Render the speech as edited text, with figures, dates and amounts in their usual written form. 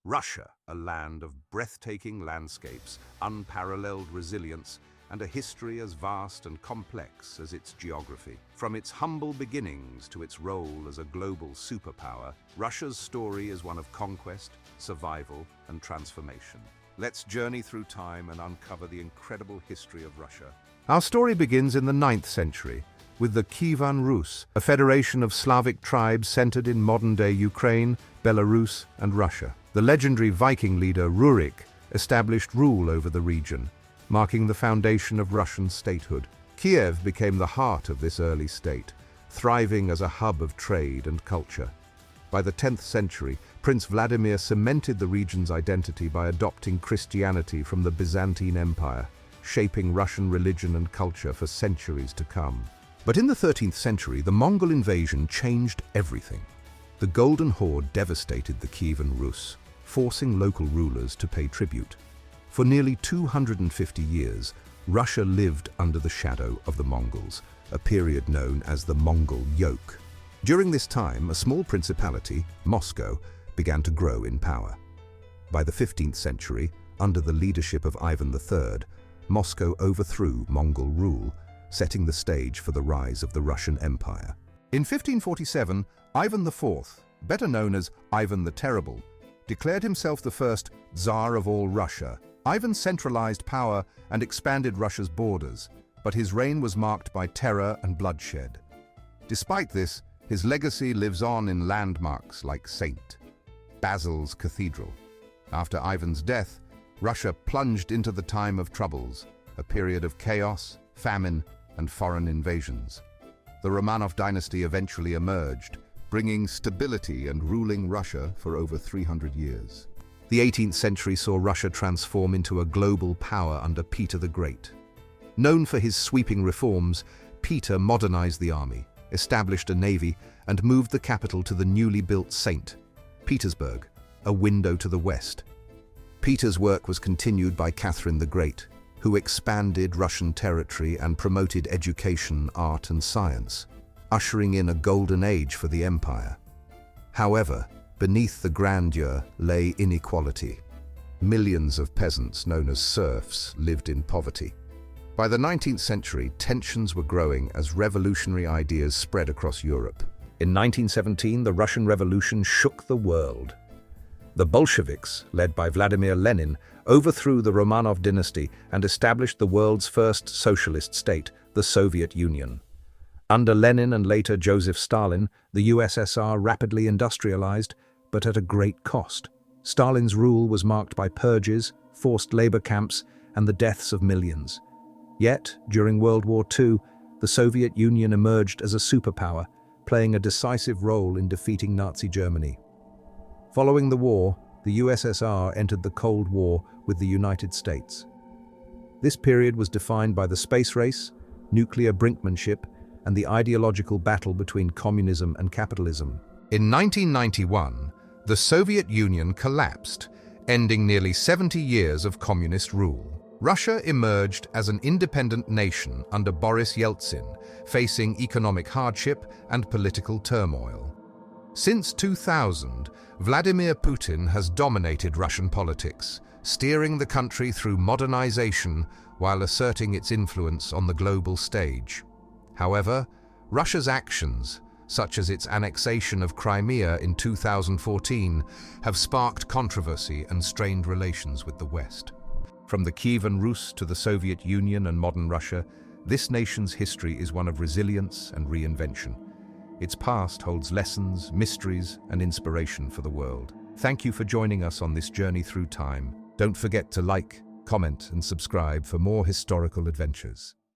Russia, a land of breathtaking landscapes, unparalleled resilience, and a history as vast and complex as its geography. From its humble beginnings to its role as a global superpower, Russia's story is one of conquest, survival, and transformation. Let's journey through time and uncover the incredible history of Russia. Our story begins in the 9th century, with the Kievan Rus, a federation of Slavic tribes centered in modern-day Ukraine, Belarus, and Russia. The legendary Viking leader Rurik established rule over the region, marking the foundation of Russian statehood. Kiev became the heart of this early state, thriving as a hub of trade and culture. By the 10th century, Prince Vladimir cemented the region's identity by adopting Christianity from the Byzantine Empire, shaping Russian religion and culture for centuries to come. But in the 13th century, the Mongol invasion changed everything. The Golden Horde devastated the Kievan Rus, forcing local rulers to pay tribute. For nearly 250 years, Russia lived under the shadow of the Mongols, a period known as the Mongol Yoke. During this time, a small principality, Moscow, began to grow in power. By the 15th century, under the leadership of Ivan III, Moscow overthrew Mongol rule, setting the stage for the rise of the Russian Empire. In 1547, Ivan IV, better known as Ivan the Terrible, declared himself the first Tsar of all Russia. Ivan centralized power and expanded Russia's borders, but his reign was marked by terror and bloodshed. Despite this, his legacy lives on in landmarks like St. Basil's Cathedral. After Ivan's death, Russia plunged into the time of troubles, a period of chaos, famine, and foreign invasions. The Romanov dynasty eventually emerged, bringing stability and ruling Russia for over 300 years. The 18th century saw Russia transform into a global power under Peter the Great. Known for his sweeping reforms, Peter modernized the army, established a navy, and moved the capital to the newly built St. Petersburg, a window to the west. Peter's work was continued by Catherine the Great, who expanded Russian territory and promoted education, art, and science, ushering in a golden age for the empire. However, beneath the grandeur lay inequality. Millions of peasants, known as serfs, lived in poverty. By the 19th century, tensions were growing as revolutionary ideas spread across Europe. In 1917, the Russian Revolution shook the world. The Bolsheviks, led by Vladimir Lenin, overthrew the Romanov dynasty and established the world's first socialist state, the Soviet Union. Under Lenin and later Joseph Stalin, the USSR rapidly industrialized, but at a great cost. Stalin's rule was marked by purges, forced labor camps, and the deaths of millions. Yet, during World War II, the Soviet Union emerged as a superpower, playing a decisive role in defeating Nazi Germany. Following the war, the USSR entered the Cold War with the United States. This period was defined by the space race, nuclear brinkmanship, and the ideological battle between communism and capitalism. In 1991, the Soviet Union collapsed, ending nearly 70 years of communist rule. Russia emerged as an independent nation under Boris Yeltsin, facing economic hardship and political turmoil. Since 2000, Vladimir Putin has dominated Russian politics, steering the country through modernization while asserting its influence on the global stage. However, Russia's actions, such as its annexation of Crimea in 2014, have sparked controversy and strained relations with the West. From the Kievan Rus to the Soviet Union and modern Russia, this nation's history is one of resilience and reinvention. Its past holds lessons, mysteries, and inspiration for the world. Thank you for joining us on this journey through time. Don't forget to like, comment, and subscribe for more historical adventures.